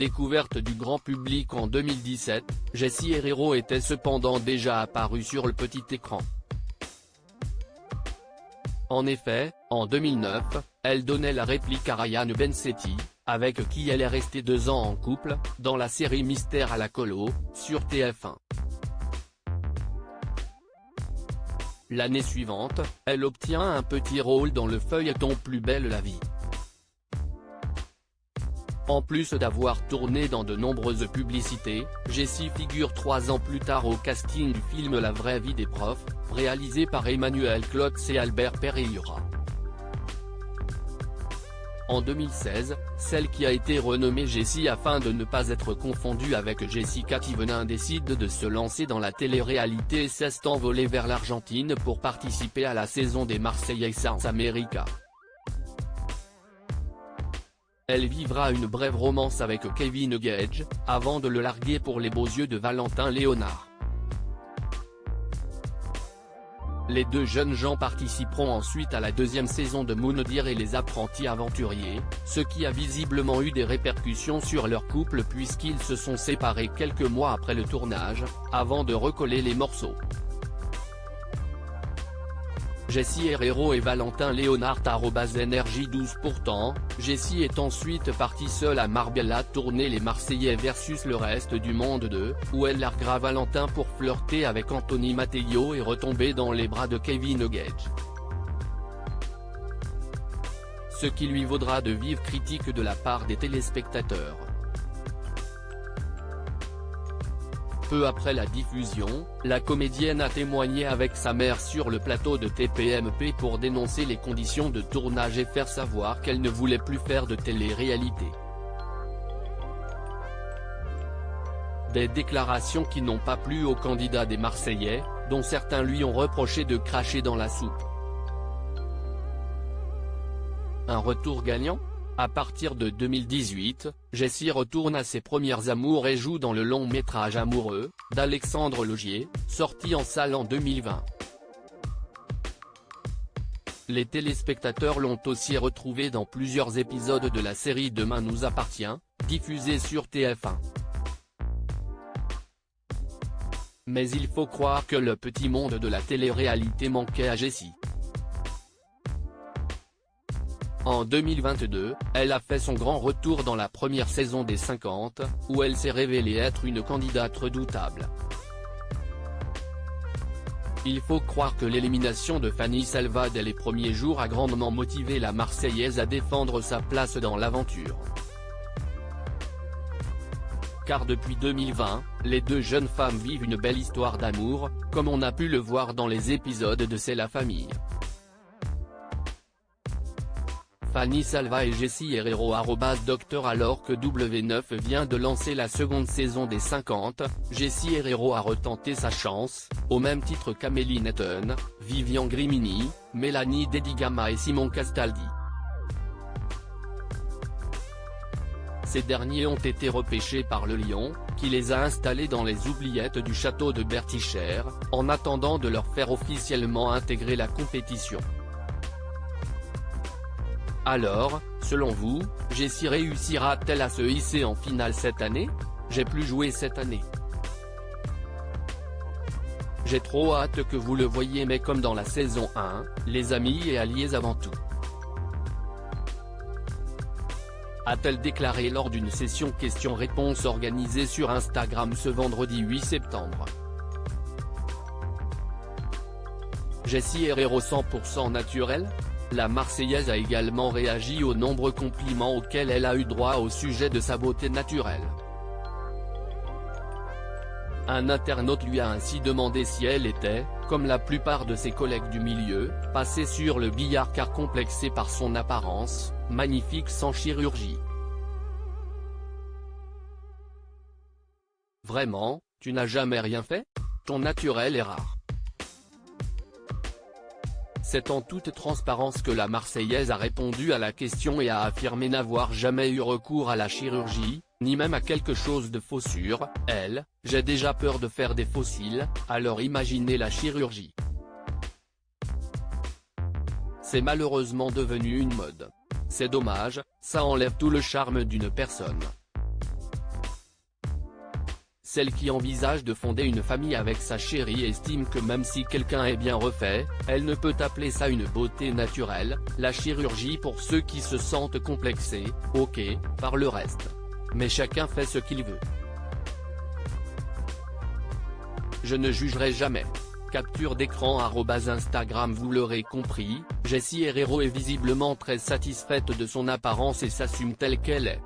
Découverte du grand public en 2017, Jessie Herrero était cependant déjà apparue sur le petit écran. En effet, en 2009, elle donnait la réplique à Ryan Bensetti, avec qui elle est restée 2 ans en couple, dans la série Mystère à la colo, sur TF1. L'année suivante, elle obtient un petit rôle dans le feuilleton Plus belle la vie. En plus d'avoir tourné dans de nombreuses publicités, Jessie figure 3 ans plus tard au casting du film La vraie vie des profs, réalisé par Emmanuel Klotz et Albert Pereira. En 2016, celle qui a été renommée Jessie afin de ne pas être confondue avec Jessica Thivenin décide de se lancer dans la télé-réalité et s'est envolée vers l'Argentine pour participer à la saison des Marseillais Sans America. Elle vivra une brève romance avec Kevin Gage, avant de le larguer pour les beaux yeux de Valentin Léonard. Les 2 jeunes gens participeront ensuite à la 2e saison de Moundir et les apprentis aventuriers, ce qui a visiblement eu des répercussions sur leur couple puisqu'ils se sont séparés quelques mois après le tournage, avant de recoller les morceaux. Jessie Herrero et Valentin Léonard @NRJ12. Pourtant, Jessie est ensuite partie seule à Marbella tourner Les Marseillais versus le reste du monde 2, où elle larguera Valentin pour flirter avec Anthony Matteo et retomber dans les bras de Kevin Gage. Ce qui lui vaudra de vives critiques de la part des téléspectateurs. Peu après la diffusion, la comédienne a témoigné avec sa mère sur le plateau de TPMP pour dénoncer les conditions de tournage et faire savoir qu'elle ne voulait plus faire de télé-réalité. Des déclarations qui n'ont pas plu aux candidats des Marseillais, dont certains lui ont reproché de cracher dans la soupe. Un retour gagnant ? À partir de 2018, Jessie retourne à ses premières amours et joue dans le long-métrage Amoureux, d'Alexandre Logier, sorti en salle en 2020. Les téléspectateurs l'ont aussi retrouvée dans plusieurs épisodes de la série Demain nous appartient, diffusée sur TF1. Mais il faut croire que le petit monde de la télé-réalité manquait à Jessie. En 2022, elle a fait son grand retour dans la première saison des 50, où elle s'est révélée être une candidate redoutable. Il faut croire que l'élimination de Fanny Salva dès les premiers jours a grandement motivé la Marseillaise à défendre sa place dans l'aventure. Car depuis 2020, les 2 jeunes femmes vivent une belle histoire d'amour, comme on a pu le voir dans les épisodes de C'est la famille. Fanny Salva et Jessie Herrero @Docteur. Alors que W9 vient de lancer la 2e saison des 50, Jessie Herrero a retenté sa chance, au même titre qu'Amélie Netton, Vivian Grimini, Mélanie Dedigama et Simon Castaldi. Ces derniers ont été repêchés par le Lion, qui les a installés dans les oubliettes du château de Bertichères, en attendant de leur faire officiellement intégrer la compétition. Alors, selon vous, Jessie réussira-t-elle à se hisser en finale cette année ? J'ai plus joué cette année. J'ai trop hâte que vous le voyiez, mais comme dans la saison 1, les amis et alliés avant tout. A-t-elle déclaré lors d'une session questions-réponses organisée sur Instagram ce vendredi 8 septembre. Jessie Herrero 100% naturelle ? La Marseillaise a également réagi aux nombreux compliments auxquels elle a eu droit au sujet de sa beauté naturelle. Un internaute lui a ainsi demandé si elle était, comme la plupart de ses collègues du milieu, passée sur le billard car complexée par son apparence, magnifique sans chirurgie. Vraiment, tu n'as jamais rien fait ? Ton naturel est rare. C'est en toute transparence que la Marseillaise a répondu à la question et a affirmé n'avoir jamais eu recours à la chirurgie, ni même à quelque chose de faux sur elle. J'ai déjà peur de faire des fossiles, alors imaginez la chirurgie. C'est malheureusement devenu une mode. C'est dommage, ça enlève tout le charme d'une personne. celle qui envisage de fonder une famille avec sa chérie estime que même si quelqu'un est bien refait, elle ne peut appeler ça une beauté naturelle, la chirurgie pour ceux qui se sentent complexés, ok, par le reste. Mais chacun fait ce qu'il veut. Je ne jugerai jamais. Capture d'écran @Instagram. Vous l'aurez compris, Jessie Herrero est visiblement très satisfaite de son apparence et s'assume telle qu'elle est.